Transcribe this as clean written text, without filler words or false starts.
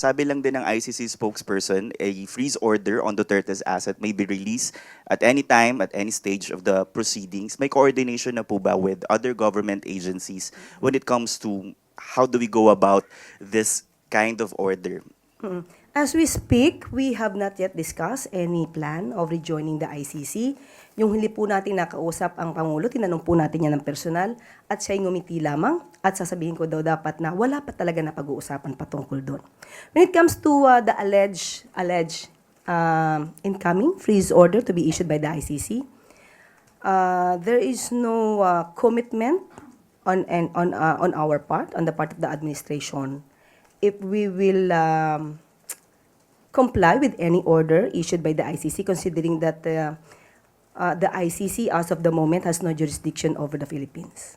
Sabi lang din ng ICC spokesperson, a freeze order on Duterte's asset may be released at any time, at any stage of the proceedings. May coordination na po ba with other government agencies when it comes to how do we go about this kind of order? As we speak, we have not yet discussed any plan of rejoining the ICC. Yung hindi po natin nakausap ang Pangulo, tinanong po natin yan ng personal at siya'y ngumiti lamang at sasabihin ko daw dapat na wala pa talaga na pag-uusapan patungkol doon. When it comes to the alleged incoming freeze order to be issued by the ICC, there is no commitment on our part, on the part of the administration, if we will comply with any order issued by the ICC, considering that the ICC, as of the moment, has no jurisdiction over the Philippines.